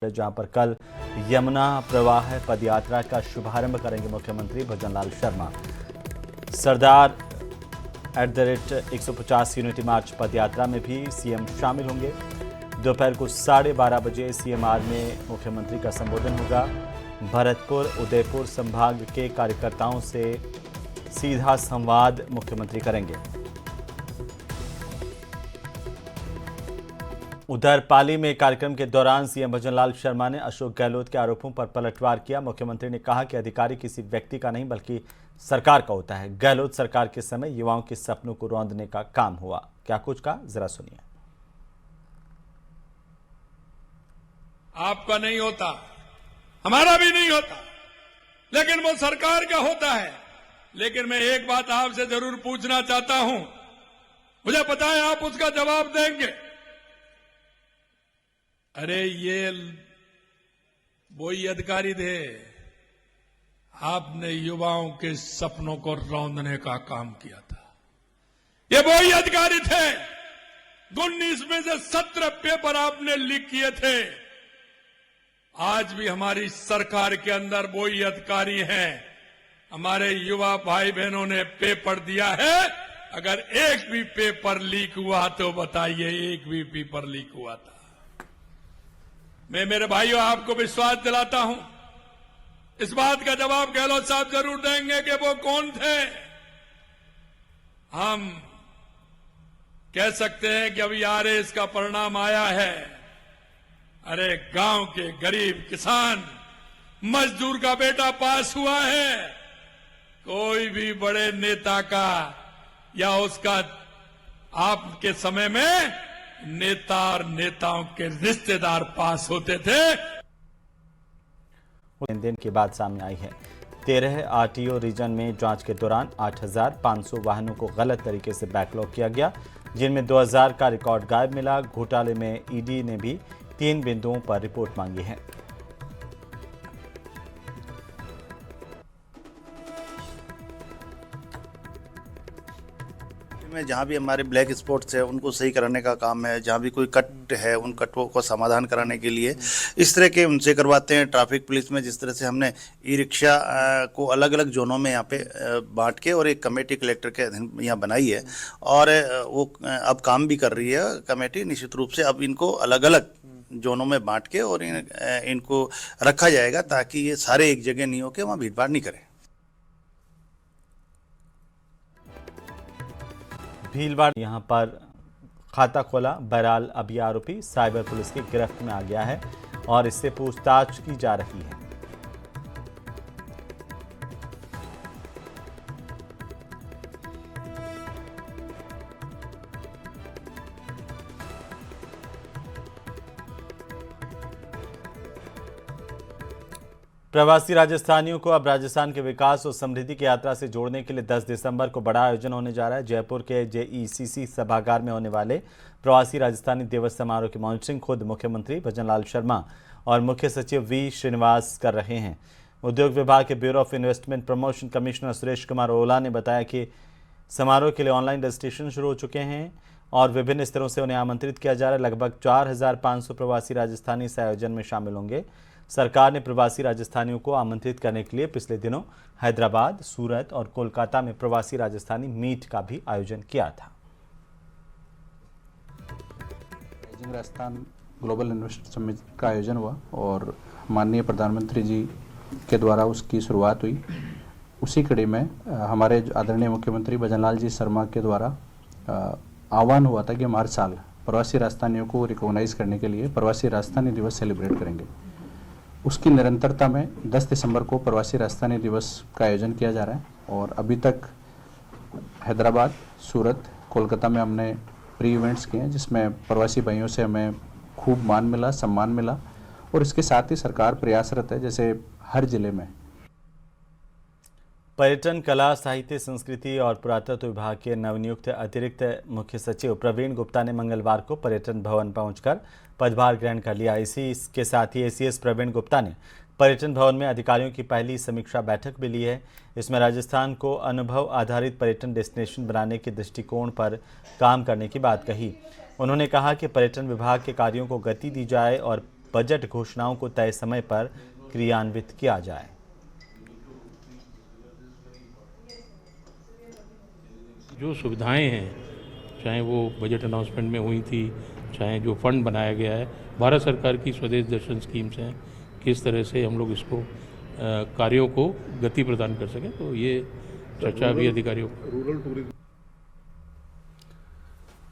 जहां पर कल यमुना प्रवाह पदयात्रा का शुभारंभ करेंगे मुख्यमंत्री भजनलाल शर्मा। सरदार @150 यूनिटी मार्च पदयात्रा में भी सीएम शामिल होंगे। दोपहर को 12:30 बजे सीएमआर में मुख्यमंत्री का संबोधन होगा। भरतपुर उदयपुर संभाग के कार्यकर्ताओं से सीधा संवाद मुख्यमंत्री करेंगे। उधर पाली में कार्यक्रम के दौरान सीएम भजनलाल शर्मा ने अशोक गहलोत के आरोपों पर पलटवार किया। मुख्यमंत्री ने कहा कि अधिकारी किसी व्यक्ति का नहीं बल्कि सरकार का होता है। गहलोत सरकार के समय युवाओं के सपनों को रौंदने का काम हुआ। क्या कुछ कहा, जरा सुनिए। आपका नहीं होता, हमारा भी नहीं होता, लेकिन वो सरकार का होता है। लेकिन मैं एक बात आपसे जरूर पूछना चाहता हूं, मुझे पता है आप उसका जवाब देंगे। अरे ये वही अधिकारी थे, आपने युवाओं के सपनों को रौंदने का काम किया था। ये वही अधिकारी थे, 19 में से 17 पेपर आपने लीक किए थे। आज भी हमारी सरकार के अंदर वही अधिकारी हैं। हमारे युवा भाई बहनों ने पेपर दिया है। अगर एक भी पेपर लीक हुआ तो बताइए, एक भी पेपर लीक हुआ था। मैं मेरे भाइयों आपको विश्वास दिलाता हूं, इस बात का जवाब गहलोत साहब जरूर देंगे कि वो कौन थे। हम कह सकते हैं कि अभी आरएस का परिणाम आया है। अरे गांव के गरीब किसान मजदूर का बेटा पास हुआ है। कोई भी बड़े नेता का या उसका आपके समय में नेता और नेताओं के रिश्तेदार पास होते थे। लेन-देन की बात सामने आई है। 13 आरटीओ रीजन में जांच के दौरान 8,500 वाहनों को गलत तरीके से बैकलॉग किया गया, जिनमें 2,000 का रिकॉर्ड गायब मिला। घोटाले में ईडी ने भी 3 बिंदुओं पर रिपोर्ट मांगी है। में जहाँ भी हमारे ब्लैक स्पॉट्स है उनको सही कराने का काम है। जहाँ भी कोई कट है उन कटों को समाधान कराने के लिए इस तरह के उनसे करवाते हैं। ट्रैफिक पुलिस में जिस तरह से हमने ई रिक्शा को अलग अलग जोनों में यहाँ पे बांट के और एक कमेटी कलेक्टर के अधीन यहाँ बनाई है और वो अब काम भी कर रही है कमेटी। निश्चित रूप से अब इनको अलग अलग जोनों में बांट के और इनको रखा जाएगा ताकि ये सारे एक जगह नहीं हो के वहाँ भीड़ भाड़ नहीं करें। भीलवाड़ा यहां पर खाता खोला। बहरहाल अब यह आरोपी साइबर पुलिस की गिरफ्त में आ गया है और इससे पूछताछ की जा रही है। प्रवासी राजस्थानियों को अब राजस्थान के विकास और समृद्धि की यात्रा से जोड़ने के लिए 10 दिसंबर को बड़ा आयोजन होने जा रहा है। जयपुर के जेईसीसी सभागार में होने वाले प्रवासी राजस्थानी दिवस समारोह की मॉनिटरिंग खुद मुख्यमंत्री भजनलाल शर्मा और मुख्य सचिव वी श्रीनिवास कर रहे हैं। उद्योग विभाग के bureau of investment promotion commissioner Suresh Kumar Ola ने बताया कि समारोह के लिए ऑनलाइन रजिस्ट्रेशन शुरू हो चुके हैं और विभिन्न स्तरों से उन्हें आमंत्रित किया जा रहा है। लगभग 4,500 प्रवासी राजस्थानी इस आयोजन में शामिल होंगे। सरकार ने प्रवासी राजस्थानियों को आमंत्रित करने के लिए पिछले दिनों हैदराबाद, सूरत और कोलकाता में प्रवासी राजस्थानी मीट का भी आयोजन किया था। राजस्थान ग्लोबल इन्वेस्टर समिट का आयोजन हुआ और माननीय प्रधानमंत्री जी के द्वारा उसकी शुरुआत हुई। उसी कड़ी में हमारे आदरणीय मुख्यमंत्री भजनलाल जी शर्मा के द्वारा आह्वान हुआ था कि हम हर साल प्रवासी राजस्थानियों को रिकॉग्नाइज करने के लिए प्रवासी राजस्थानी दिवस सेलिब्रेट करेंगे। उसकी निरंतरता में 10 दिसंबर को प्रवासी राजस्थानी दिवस का आयोजन किया जा रहा है और अभी तक हैदराबाद, सूरत, कोलकाता में हमने प्री इवेंट्स किए हैं जिसमें प्रवासी भाइयों से हमें खूब मान मिला, सम्मान मिला और इसके साथ ही सरकार प्रयासरत है जैसे हर जिले में। पर्यटन, कला, साहित्य, संस्कृति और पुरातत्व विभाग के नवनियुक्त अतिरिक्त मुख्य सचिव प्रवीण गुप्ता ने मंगलवार को पर्यटन भवन पहुंचकर पदभार ग्रहण कर लिया। इसके साथ ही एसीएस प्रवीण गुप्ता ने पर्यटन भवन में अधिकारियों की पहली समीक्षा बैठक भी ली है। इसमें राजस्थान को अनुभव आधारित पर्यटन डेस्टिनेशन बनाने के दृष्टिकोण पर काम करने की बात कही। उन्होंने कहा कि पर्यटन विभाग के कार्यों को गति दी जाए और बजट घोषणाओं को तय समय पर क्रियान्वित किया जाए। जो सुविधाएं हैं, चाहे वो बजट अनाउंसमेंट में हुई थी, चाहे जो फंड बनाया गया है, भारत सरकार की स्वदेश दर्शन स्कीम्स हैं, किस तरह से हम लोग इसको कार्यों को गति प्रदान कर सकें, तो ये चर्चा भी अधिकारियों को।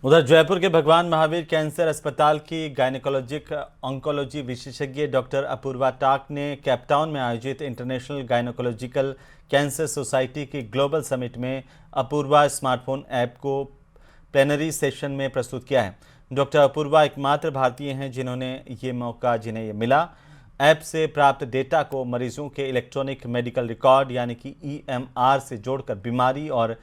उधर जयपुर के भगवान महावीर कैंसर अस्पताल की गायनेकोलॉजिक ऑन्कोलॉजी विशेषज्ञ डॉक्टर अपूर्वा टाक ने कैपटाउन में आयोजित इंटरनेशनल गायनेकोलॉजिकल कैंसर सोसाइटी की ग्लोबल समिट में अपूर्वा स्मार्टफोन ऐप को प्लेनरी सेशन में प्रस्तुत किया है। डॉक्टर अपूर्वा एकमात्र भारतीय हैं जिन्हें ये मिला। ऐप से प्राप्त डेटा को मरीजों के इलेक्ट्रॉनिक मेडिकल रिकॉर्ड यानी कि EMR से जोड़कर बीमारी और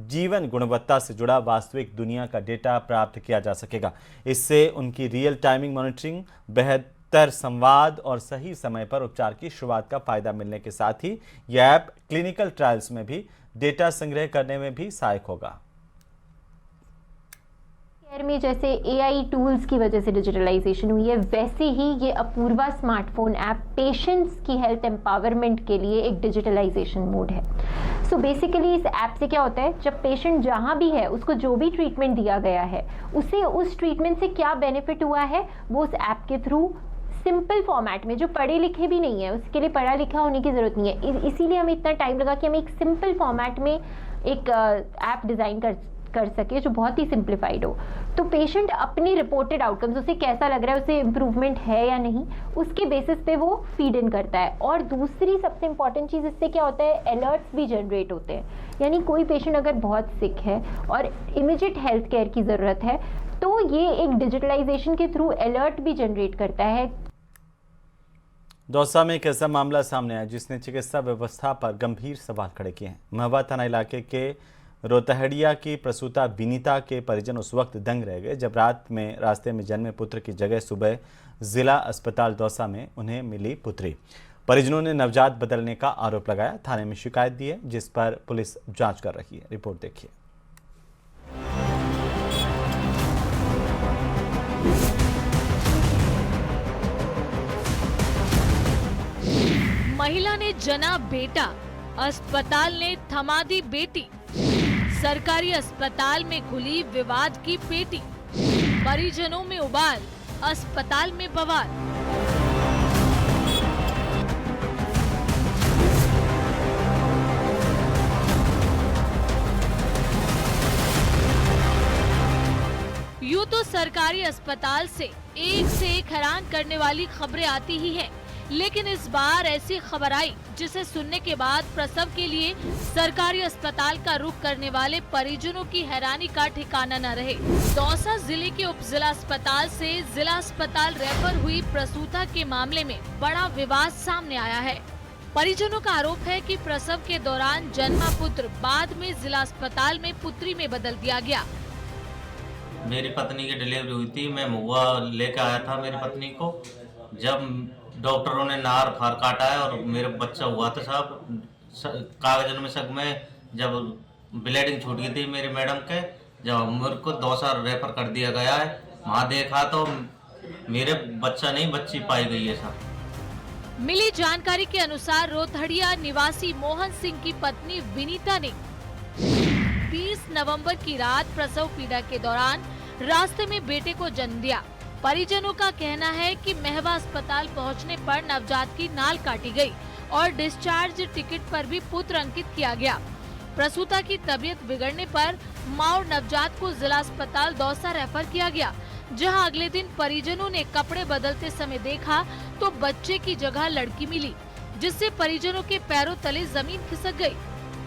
जीवन गुणवत्ता से जुड़ा वास्तविक दुनिया का डेटा प्राप्त किया जा सकेगा। इससे उनकी रियल टाइमिंग मॉनिटरिंग, बेहतर संवाद और सही समय पर उपचार की शुरुआत का फायदा मिलने के साथ ही यह ऐप क्लिनिकल ट्रायल्स में भी डेटा संग्रह करने में भी सहायक होगा। केयर में जैसे AI टूल्स की वजह से डिजिटलाइजेशन हुई है, वैसे ही ये अपूर्वा स्मार्टफोन ऐप पेशेंट्स की हेल्थ एम्पावरमेंट के लिए एक डिजिटलाइजेशन मोड है। सो बेसिकली इस ऐप से क्या होता है, जब पेशेंट जहाँ भी है उसको जो भी ट्रीटमेंट दिया गया है उसे उस ट्रीटमेंट से क्या बेनिफिट हुआ है वो उस ऐप के थ्रू सिंपल फॉर्मेट में, जो पढ़े लिखे भी नहीं है उसके लिए पढ़ा लिखा होने की ज़रूरत नहीं है, इसीलिए हमें इतना टाइम लगा कि हम एक सिंपल फॉर्मेट में एक ऐप डिज़ाइन कर सके जो बहुत ही सिंप्लीफाइड हो। तो पेशेंट अपनी रिपोर्टेड आउटकम्स, उसे कैसा लग रहा है, उसे इम्प्रूवमेंट है या नहीं, उसके बेसिस पे वो फीड इन करता है। और दूसरी सबसे इंपॉर्टेंट चीज़, इससे क्या होता है, अलर्ट्स भी जनरेट होते हैं। यानी कोई पेशेंट अगर बहुत सिक है और इमीडिएट हेल्थ केयर की ज़रूरत है तो ये एक डिजिटलाइजेशन के थ्रू अलर्ट भी जनरेट करता है। दौसा में एक ऐसा मामला सामने आया जिसने चिकित्सा व्यवस्था पर गंभीर सवाल खड़े किए हैं। महवा थाना इलाके के रोतहड़िया की प्रसूता विनीता के परिजन उस वक्त दंग रह गए जब रात में रास्ते में जन्मे पुत्र की जगह सुबह जिला अस्पताल दौसा में उन्हें मिली पुत्री। परिजनों ने नवजात बदलने का आरोप लगाया, थाने में शिकायत दी है जिस पर पुलिस जांच कर रही है। रिपोर्ट देखिए। महिला ने जना बेटा, अस्पताल ने थमा दी बेटी। सरकारी अस्पताल में खुली विवाद की पेटी, परिजनों में उबाल, अस्पताल में बवाल। यूं तो सरकारी अस्पताल से एक हैरान करने वाली खबरें आती ही हैं, लेकिन इस बार ऐसी खबर आई जिसे सुनने के बाद प्रसव के लिए सरकारी अस्पताल का रुख करने वाले परिजनों की हैरानी का ठिकाना न रहे। दौसा जिले के उप जिला अस्पताल से जिला अस्पताल रेफर हुई प्रसूता के मामले में बड़ा विवाद सामने आया है। परिजनों का आरोप है कि प्रसव के दौरान जन्मा पुत्र बाद में जिला अस्पताल में पुत्री में बदल दिया गया। मेरी पत्नी की डिलीवरी हुई थी, मैं महुआ लेकर आया था मेरी पत्नी को। जब डॉक्टरों ने नार फार काटा है और मेरा बच्चा हुआ था साहब, कागजन में शक में जब ब्लीडिंग छूट गई थी मेरी मैडम के, जब मेरे को दौसा रेफर कर दिया गया है। वहाँ देखा तो मेरे बच्चा नहीं बच्ची पाई गई है साहब। मिली जानकारी के अनुसार रोतहड़िया निवासी मोहन सिंह की पत्नी विनीता ने 20 नवंबर की रात प्रसव पीड़ा के दौरान रास्ते में बेटे को जन्म दिया। परिजनों का कहना है कि महवा अस्पताल पहुंचने पर नवजात की नाल काटी गई और डिस्चार्ज टिकट पर भी पुत्र अंकित किया गया। प्रसूता की तबीयत बिगड़ने पर मां और नवजात को जिला अस्पताल दौसा रेफर किया गया, जहां अगले दिन परिजनों ने कपड़े बदलते समय देखा तो बच्चे की जगह लड़की मिली, जिससे परिजनों के पैरों तले जमीन खिसक गई।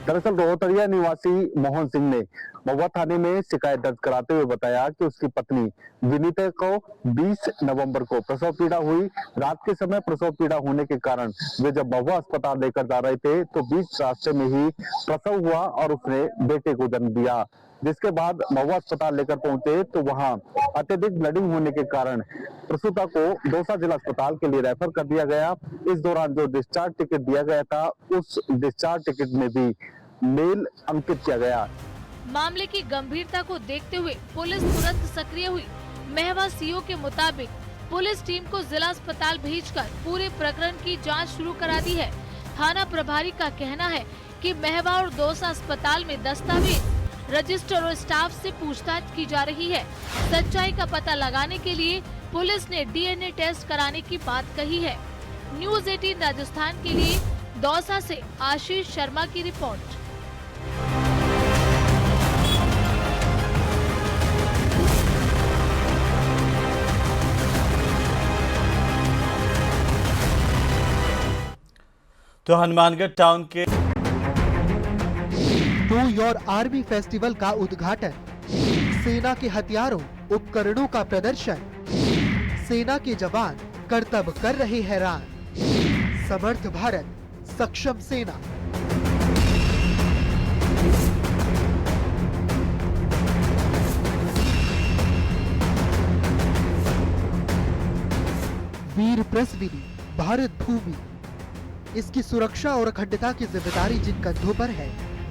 दरअसल रोहतड़िया निवासी मोहन सिंह ने महुआ थाने में शिकायत दर्ज कराते हुए बताया कि उसकी पत्नी विनीता को 20 नवंबर को प्रसव पीड़ा हुई। रात के समय प्रसव पीड़ा होने के कारण वे जब महुआ अस्पताल लेकर जा रहे थे तो बीच रास्ते में ही प्रसव हुआ और उसने बेटे को जन्म दिया। जिसके बाद महुआ अस्पताल लेकर पहुंचे तो वहां अत्यधिक ब्लीडिंग होने के कारण प्रसूता को दौसा जिला अस्पताल के लिए रेफर कर दिया गया। इस दौरान जो डिस्चार्ज टिकट दिया गया था उस डिस्चार्ज टिकट में भी मेल अंकित किया गया। मामले की गंभीरता को देखते हुए पुलिस तुरंत सक्रिय हुई। महवा सीओ के मुताबिक पुलिस टीम को जिला अस्पताल भेजकर पूरे प्रकरण की जांच शुरू करा दी है। थाना प्रभारी का कहना है कि महवा और दौसा अस्पताल में दस्तावेज, रजिस्टर और स्टाफ से पूछताछ की जा रही है। सच्चाई का पता लगाने के लिए पुलिस ने DNA टेस्ट कराने की बात कही है। न्यूज़ 18 राजस्थान के लिए दौसा से आशीष शर्मा की रिपोर्ट। तो हनुमानगढ़ टाउन के डू योर आर्मी फेस्टिवल का उद्घाटन, सेना के हथियारों उपकरणों का प्रदर्शन, सेना के जवान कर्तव्य कर रहे हैरान, समर्थ भारत सक्षम सेना। वीर प्रसविनी भारत भूमि, इसकी सुरक्षा और अखंडता की जिम्मेदारी जिन कंधों पर है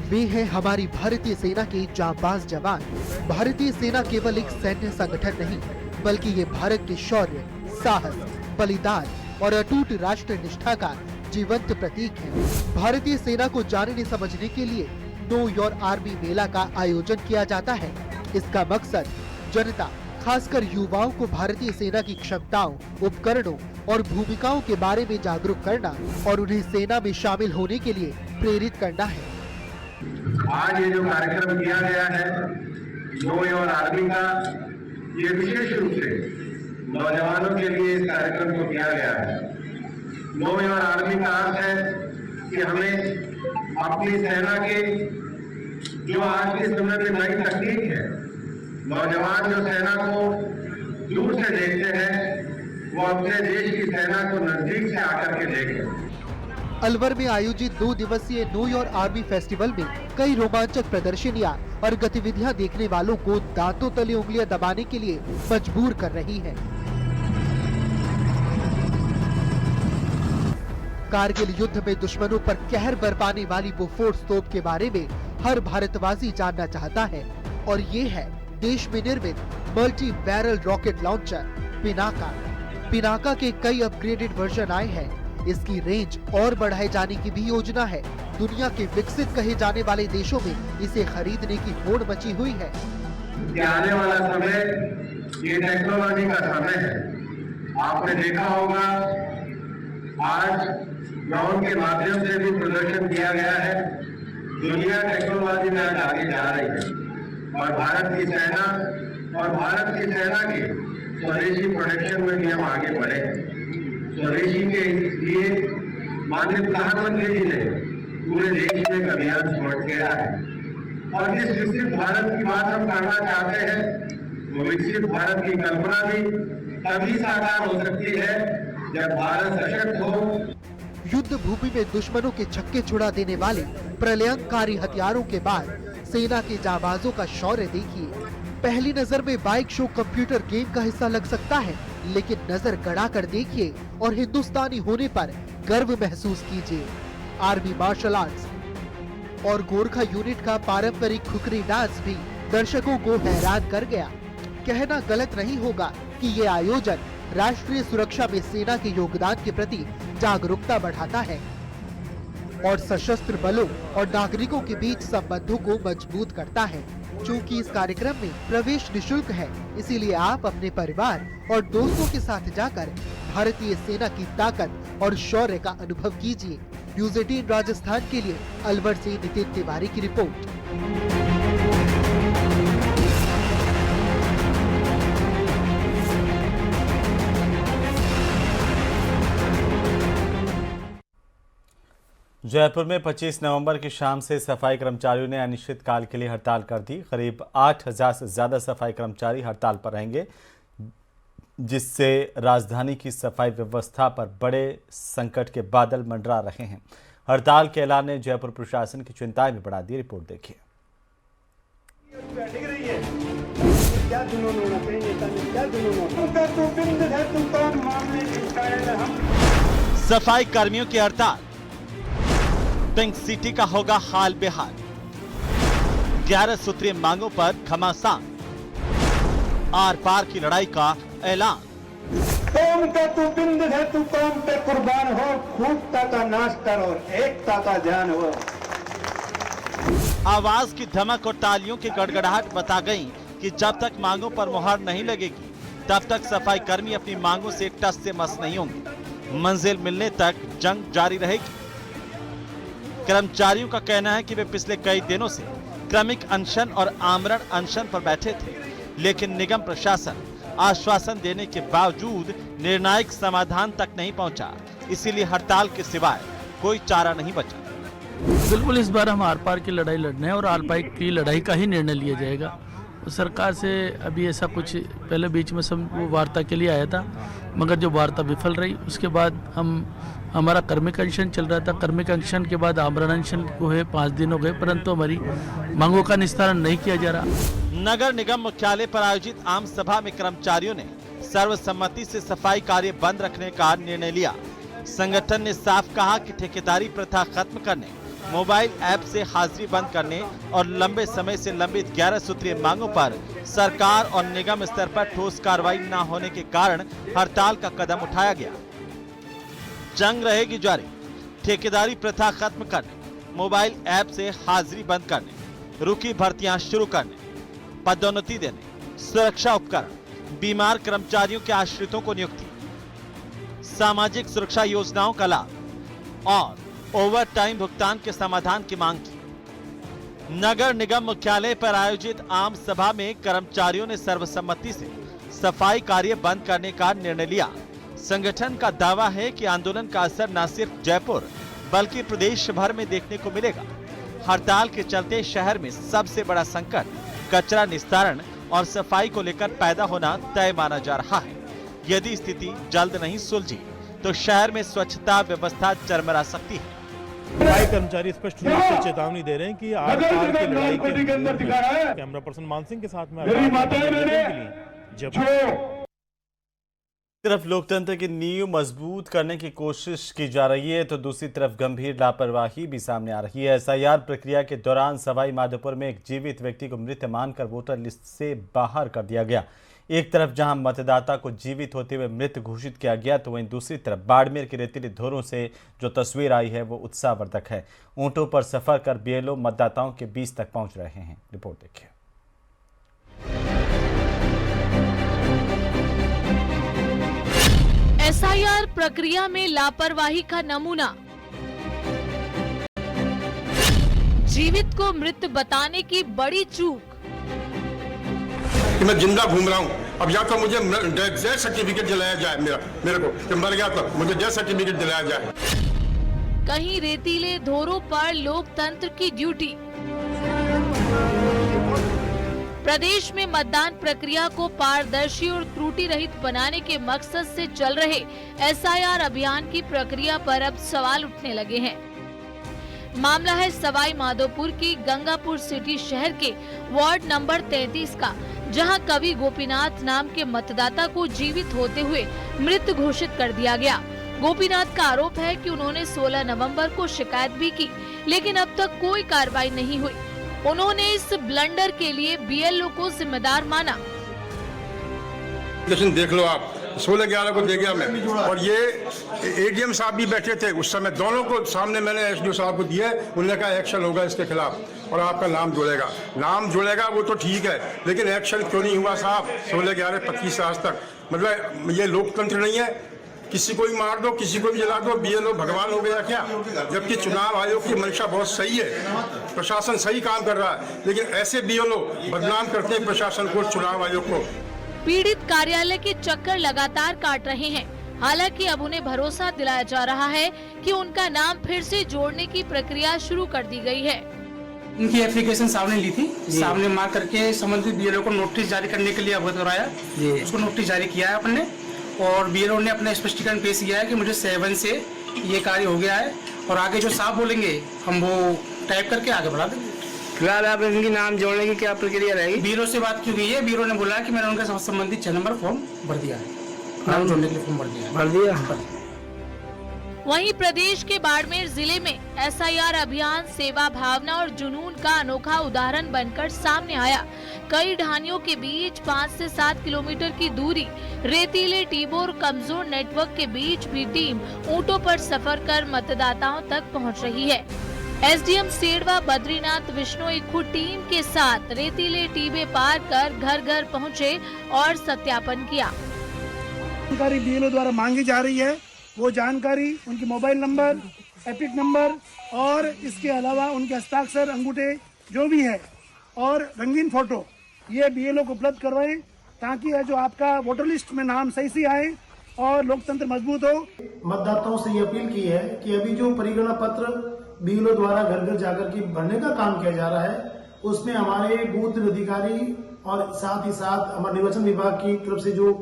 वे हैं हमारी भारतीय सेना के जांबाज जवान। भारतीय सेना केवल एक सैन्य संगठन नहीं, बल्कि ये भारत के शौर्य, साहस, बलिदान और अटूट राष्ट्र निष्ठा का जीवंत प्रतीक है। भारतीय सेना को जानने समझने के लिए नो योर आर्मी मेला का आयोजन किया जाता है। इसका मकसद जनता, खासकर युवाओं को भारतीय सेना की क्षमताओं, उपकरणों और भूमिकाओं के बारे में जागरूक करना और उन्हें सेना में शामिल होने के लिए प्रेरित करना है। आज ये जो कार्यक्रम किया गया है नो योर आर्मी का, ये विशेष रूप से नौजवानों के लिए इस कार्यक्रम को किया गया है। नो योर आर्मी का अर्थ है कि हमें अपनी सेना के जो आज के समय में नई तकनीक है, नौजवान जो सेना को दूर से देखते हैं वो अपने देश की सेना को नजदीक से आकर के देखें। अलवर में आयोजित 2 दिवसीय नो योर आर्मी फेस्टिवल में कई रोमांचक प्रदर्शनियां और गतिविधियां देखने वालों को दांतों तले उंगलियां दबाने के लिए मजबूर कर रही है। कारगिल युद्ध में दुश्मनों पर कहर बरपाने वाली बोफोर्स तोप के बारे में हर भारतवासी जानना चाहता है, और ये है देश में निर्मित multi barrel rocket launcher Pinaka. Pinaka के कई अपग्रेडेड वर्जन आए हैं। इसकी रेंज और बढ़ाए जाने की भी योजना है। दुनिया के विकसित कहे जाने वाले देशों में इसे खरीदने की होड़ मची हुई है। आने वाला समय ये टेक्नोलॉजी का समय है। आपने देखा होगा आज ड्रोन के माध्यम से भी प्रदर्शन किया गया है। दुनिया टेक्नोलॉजी में आज आगे जा रही है और भारत की सेना के स्वदेशी प्रोडक्शन में भी हम आगे बढ़े। स्वदेशी के लिए माननीय प्रधानमंत्री जी ने पूरे देश में एक अभियान शुरू किया है और जिस विकसित भारत की बात हम करना चाहते हैं वो विकसित भारत की कल्पना भी तभी साकार हो सकती है जब भारत सशक्त हो। युद्ध भूमि में दुश्मनों के छक्के छुड़ा देने वाले प्रलयंकारी हथियारों के बाद सेना के जाबाजों का शौर्य देखिए। पहली नजर में बाइक शो कंप्यूटर गेम का हिस्सा लग सकता है, लेकिन नजर गड़ा कर देखिए और हिंदुस्तानी होने पर गर्व महसूस कीजिए। आर्मी मार्शल आर्ट्स और गोरखा यूनिट का पारंपरिक खुखरी डांस भी दर्शकों को हैरान कर गया। कहना गलत नहीं होगा कि ये आयोजन राष्ट्रीय सुरक्षा में सेना के योगदान के प्रति जागरूकता बढ़ाता है और सशस्त्र बलों और नागरिकों के बीच संबंधों को मजबूत करता है। चूँकि इस कार्यक्रम में प्रवेश निशुल्क है, इसीलिए आप अपने परिवार और दोस्तों के साथ जाकर भारतीय सेना की ताकत और शौर्य का अनुभव कीजिए। न्यूज़ 18 राजस्थान के लिए अलवर से नितिन तिवारी की रिपोर्ट। जयपुर में 25 नवंबर की शाम से सफाई कर्मचारियों ने अनिश्चितकाल के लिए हड़ताल कर दी। करीब 8000 से ज्यादा सफाई कर्मचारी हड़ताल पर रहेंगे, जिससे राजधानी की सफाई व्यवस्था पर बड़े संकट के बादल मंडरा रहे हैं। हड़ताल के ऐलान ने जयपुर प्रशासन की चिंताएं भी बढ़ा दी। रिपोर्ट देखिए। सफाई कर्मियों की हड़ताल, पिंक सिटी का होगा हाल बेहाल। 11 सूत्रीय मांगों पर घमासान, आर पार की लड़ाई का ऐलान। कौम का तू बिंद है, तू कौम पे कुर्बान हो, खूबता का नाश कर और एकता का ध्यान हो। आवाज की धमक और तालियों की गड़गड़ाहट बता गई कि जब तक मांगों पर मुहर नहीं लगेगी तब तक सफाई कर्मी अपनी मांगों से टस से मस नहीं होंगे। मंजिल मिलने तक जंग जारी रहेगी। कर्मचारियों का कहना है कि वे पिछले कई दिनों से क्रमिक अनशन और आमरण अनशन पर बैठे थे, लेकिन निगम प्रशासन आश्वासन देने के बावजूद निर्णायक समाधान तक नहीं पहुंचा। इसीलिए हड़ताल के सिवाय कोई चारा नहीं बचा। बिल्कुल, इस बार हम आर पार की लड़ाई लड़ने हैं और आर पार की लड़ाई का ही निर्णय लिया जाएगा। सरकार से अभी ऐसा कुछ पहले बीच में सब वो वार्ता के लिए आया था, मगर जो वार्ता विफल रही, उसके बाद हमारा कर्मिक अनशन चल रहा था। कर्मिक अनशन के बाद आमरण अनशन हुए 5 दिन हो गए, परंतु हमारी मांगों का निस्तारण नहीं किया जा रहा। नगर निगम मुख्यालय पर आयोजित आम सभा में कर्मचारियों ने सर्वसम्मति से सफाई कार्य बंद रखने का निर्णय लिया। संगठन ने साफ कहा कि ठेकेदारी प्रथा खत्म करने, मोबाइल ऐप से हाजिरी बंद करने और लंबे समय से लंबित 11 सूत्रीय मांगों पर सरकार और निगम स्तर पर ठोस कार्रवाई न होने के कारण हड़ताल का कदम उठाया गया। जंग रहेगी जारी। ठेकेदारी प्रथा खत्म करने, मोबाइल ऐप से हाजिरी बंद करने, रुकी भर्तियां शुरू करने, पदोन्नति देने, सुरक्षा उपकरण, बीमार कर्मचारियों के आश्रितों को नियुक्ति, सामाजिक सुरक्षा योजनाओं का लाभ और ओवर टाइम भुगतान के समाधान की मांग की। नगर निगम मुख्यालय पर आयोजित आम सभा में कर्मचारियों ने सर्वसम्मति से सफाई कार्य बंद करने का निर्णय लिया। संगठन का दावा है कि आंदोलन का असर न सिर्फ जयपुर बल्कि प्रदेश भर में देखने को मिलेगा। हड़ताल के चलते शहर में सबसे बड़ा संकट कचरा निस्तारण और सफाई को लेकर पैदा होना तय माना जा रहा है। यदि स्थिति जल्द नहीं सुलझी तो शहर में स्वच्छता व्यवस्था चरमरा सकती है। सफाई कर्मचारी स्पष्ट रूप से चेतावनी दे रहे हैं कि आर पार की लड़ाई के कैमरा पर्सन मान सिंह के साथ में तरफ लोकतंत्र की नींव मजबूत करने की कोशिश की जा रही है तो दूसरी तरफ गंभीर लापरवाही भी सामने आ रही है। एसआईआर प्रक्रिया के दौरान सवाई माधोपुर में एक जीवित व्यक्ति को मृत मानकर वोटर लिस्ट से बाहर कर दिया गया। एक तरफ जहां मतदाता को जीवित होते हुए मृत घोषित किया गया तो वहीं दूसरी तरफ बाड़मेर के रेतीले धोरों से जो तस्वीर आई है वो उत्साहवर्धक है। ऊंटों पर सफर कर बीएलओ मतदाताओं के बीच तक पहुंच रहे हैं। रिपोर्ट देखिए। एसआईआर प्रक्रिया में लापरवाही का नमूना। जीवित को मृत बताने की बड़ी चूक। कि मैं जिंदा घूम रहा हूँ, अब या तो मुझे डेथ सर्टिफिकेट दिलाया जाए मेरे को कि मर गया तो मुझे डेथ सर्टिफिकेट दिलाया जाए। कहीं रेतीले धोरों पर लोकतंत्र की ड्यूटी। प्रदेश में मतदान प्रक्रिया को पारदर्शी और त्रुटि रहित बनाने के मकसद से चल रहे एसआईआर अभियान की प्रक्रिया पर अब सवाल उठने लगे हैं। मामला है सवाई माधोपुर की गंगापुर सिटी शहर के वार्ड नंबर 33 का, जहां कवि गोपीनाथ नाम के मतदाता को जीवित होते हुए मृत घोषित कर दिया गया। गोपीनाथ का आरोप है कि उन्होंने 16 नवंबर को शिकायत भी की, लेकिन अब तक कोई कार्रवाई नहीं हुई। उन्होंने इस ब्लंडर के लिए बीएलओ को जिम्मेदार माना। देख लो आप, 16/11 को दे गया मैं, और ये एडीएम साहब भी बैठे थे उस समय, दोनों को सामने मैंने एसडीओ साहब को दिया। उन्होंने कहा एक्शन होगा इसके खिलाफ और आपका नाम जुड़ेगा वो तो ठीक है, लेकिन एक्शन क्यों नहीं हुआ साहब? 16/11-25 आज तक, मतलब ये लोकतंत्र नहीं है। किसी को भी मार दो, किसी को भी जला दो, बीएलओ भगवान हो गया क्या? जबकि चुनाव आयोग की मंशा बहुत सही है, प्रशासन सही काम कर रहा है, लेकिन ऐसे बीएलओ बदनाम करते हैं प्रशासन को, चुनाव आयोग को। पीड़ित कार्यालय के चक्कर लगातार काट रहे हैं। हालांकि अब उन्हें भरोसा दिलाया जा रहा है कि उनका नाम फिर से जोड़ने की प्रक्रिया शुरू कर दी गई है। उनकी एप्लीकेशन सामने ली थी, सामने मार करके संबंधित बीएलओ को नोटिस जारी करने के लिए अवगत कराया। उसको नोटिस जारी किया है अपने, और बीएलओ ने अपना स्पष्टीकरण पेश किया है कि मुझे 7 से ये कार्य हो गया है, और आगे जो साहब बोलेंगे हम वो टाइप करके आगे बढ़ा देंगे। फिलहाल आप इनकी नाम जोड़ने की क्या प्रक्रिया रहेगी? ब्यूरो से बात की गई है, ब्यूरो ने बोला कि मैंने उनका संबंधित 6 नंबर फॉर्म भर दिया है, नाम जोड़ने के लिए फॉर्म भर दिया। वहीं प्रदेश के बाड़मेर जिले में SIR अभियान सेवा भावना और जुनून का अनोखा उदाहरण बनकर सामने आया। कई ढानियों के बीच 5 से 7 किलोमीटर की दूरी, रेतीले टीबों और कमजोर नेटवर्क के बीच भी टीम ऊंटों पर सफर कर मतदाताओं तक पहुंच रही है। SDM सेड़वा बद्रीनाथ विश्नोई खुद टीम के साथ रेतीले टीबे पार कर घर घर पहुंचे और सत्यापन किया। जानकारी BLO द्वारा मांगी जा रही है, वो जानकारी उनके मोबाइल नंबर, एपिक नंबर और इसके अलावा उनके हस्ताक्षर, अंगूठे जो भी है और रंगीन फोटो ये BLO को उपलब्ध करवाएं ताकि जो आपका वोटर लिस्ट में नाम सही से आए और लोकतंत्र मजबूत हो। मतदाताओं से ये अपील की है कि अभी जो परिगणना पत्र BLO द्वारा घर घर जाकर के भरने का काम किया जा रहा है, उसमें हमारे बूथ अधिकारी और साथ ही साथ हमारे निर्वाचन विभाग की तरफ से जो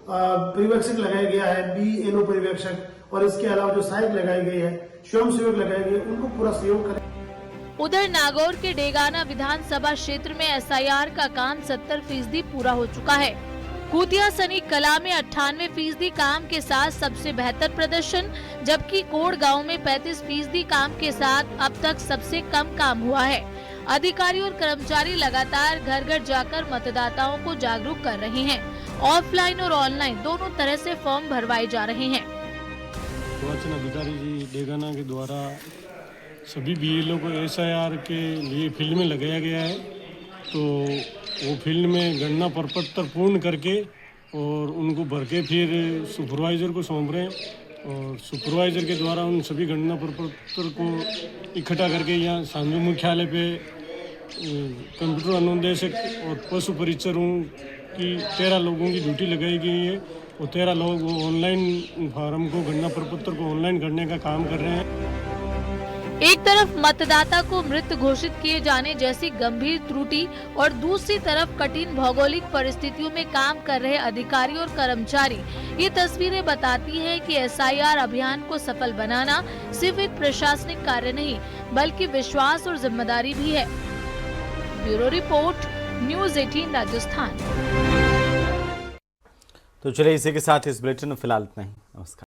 पर्यवेक्षक लगाया गया है, BLO पर्यवेक्षक, और इसके अलावा जो सहायक लगाई गई है, स्वयं सेवक लगाए गए, उनको पूरा सहयोग करें। उधर नागौर के डेगाना विधानसभा क्षेत्र में SIR का काम 70% पूरा हो चुका है। कुतिया सनी कला में 98% काम के साथ सबसे बेहतर प्रदर्शन, जबकि कोड़ गांव में 35% काम के साथ अब तक सबसे कम काम हुआ है। अधिकारी और कर्मचारी लगातार घर घर जाकर मतदाताओं को जागरूक कर रहे हैं। ऑफलाइन और ऑनलाइन दोनों तरह से फॉर्म भरवाए जा रहे हैं। निर्वाचन अधिकारी जी डेगाना के द्वारा सभी BLO को SIR के लिए फील्ड में लगाया गया है, तो वो फील्ड में गणना प्रपत्र पूर्ण करके और उनको भर के फिर सुपरवाइज़र को सौंप रहे हैं और सुपरवाइज़र के द्वारा उन सभी गणना प्रपत्र को इकट्ठा करके यहाँ सांझू मुख्यालय पे कंप्यूटर अनुदेशक और पशु परिचरों की 13 लोगों की ड्यूटी लगाई गई है और 13 लोग वो ऑनलाइन फार्म को, गणना प्रपत्र को ऑनलाइन करने का काम कर रहे हैं। एक तरफ मतदाता को मृत घोषित किए जाने जैसी गंभीर त्रुटि और दूसरी तरफ कठिन भौगोलिक परिस्थितियों में काम कर रहे अधिकारी और कर्मचारी, ये तस्वीरें बताती हैं कि SIR अभियान को सफल बनाना सिर्फ एक प्रशासनिक कार्य नहीं बल्कि विश्वास और जिम्मेदारी भी है। Bureau report, news 18 Rajasthan. तो चलिए इसी के साथ इस बुलेटिन में फिलहाल इतना ही। नमस्कार।